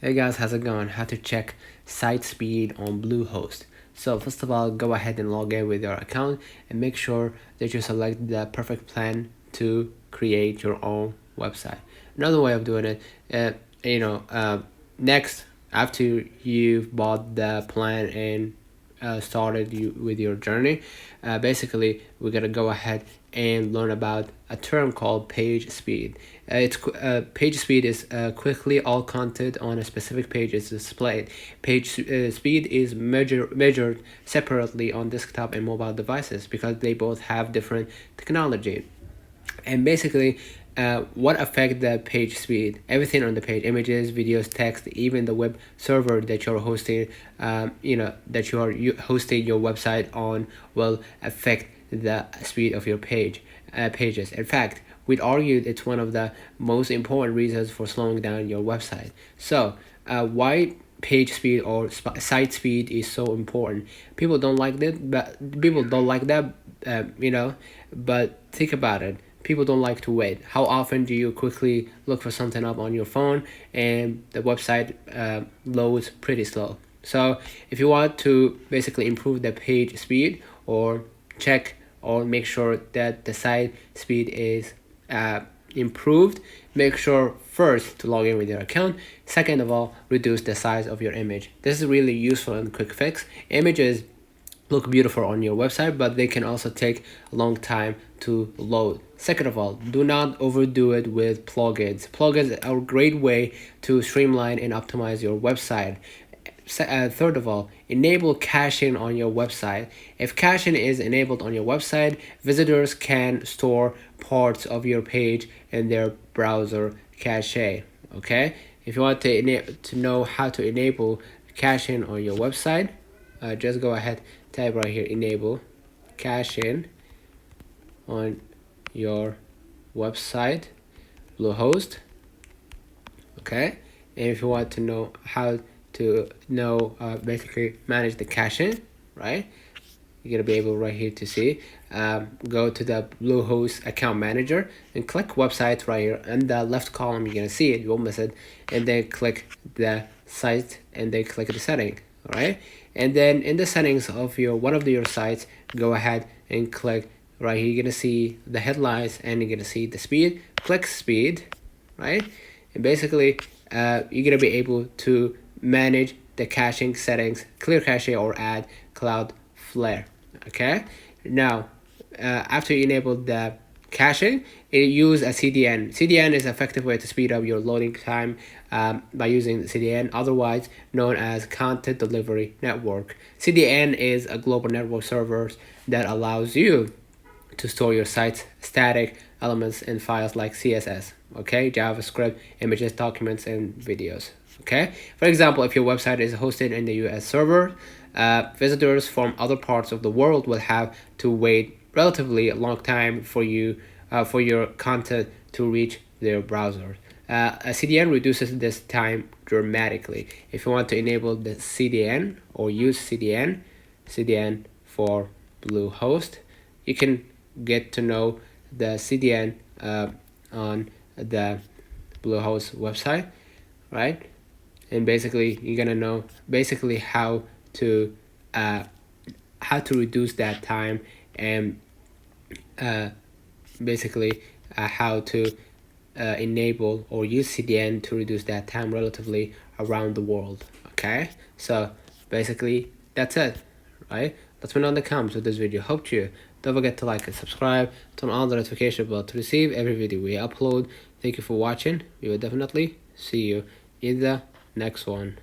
Hey guys, how's it going? How to check site speed on Bluehost. So first of all, go ahead and log in with your account and make sure that you select the perfect plan to create your own website. Another way of doing it, next after you've bought the plan and started with your journey, basically we're gonna go ahead and learn about a term called page speed. Page speed is quickly all content on a specific page is displayed. Page speed is measured separately on desktop and mobile devices because they both have different technology. And basically, what affect the page speed? Everything on the page: images, videos, text, even the web server that you're hosting, that you are hosting your website on, will affect the speed of your pages. In fact, we'd argue it's one of the most important reasons for slowing down your website. So, why page speed or site speed is so important? People don't like that, but think about it. People don't like to wait. How often do you quickly look for something up on your phone and the website loads pretty slow? So if you want to basically improve the page speed or check or make sure that the site speed is improved, make sure first to log in with your account. Second of all, reduce the size of your image. This is really useful and quick fix. Images look beautiful on your website, but they can also take a long time to load. Second of all, do not overdo it with plugins. Plugins are a great way to streamline and optimize your website. Third of all, enable caching on your website. If caching is enabled on your website, visitors can store parts of your page in their browser cache. Okay, if you want to know how to enable caching on your website, just go ahead, type right here, enable caching on your website, Bluehost. Okay, and if you want to know how to basically manage the caching, right, you're gonna be able right here to see. Go to the Bluehost account manager and click website right here in the left column. You're gonna see it, you won't miss it, and then click the site and then click the setting. All right, and then in the settings of one of your sites, go ahead and click right here. You're gonna see the headlines and you're gonna see the speed. Click speed, right, and basically you're gonna be able to manage the caching settings, clear cache or add Cloudflare. Okay, now after you enable the caching, use a CDN. CDN is an effective way to speed up your loading time by using CDN, otherwise known as Content Delivery Network. CDN is a global network server that allows you to store your site's static elements in files like CSS, okay, JavaScript, images, documents, and videos. Okay, for example, if your website is hosted in the US server, visitors from other parts of the world will have to wait relatively a long time for your content to reach their browser. A CDN reduces this time dramatically. If you want to enable the CDN or use CDN for Bluehost, you can get to know the CDN on the Bluehost website, right? And basically you're gonna know basically how to reduce that time, and basically how to enable or use CDN to reduce that time relatively around the world. Okay, so basically that's it, right? Let me know in the comments with this video helped you. Don't forget to like and subscribe, turn on the notification bell to receive every video we upload. Thank you for watching. We will definitely see you in the next one.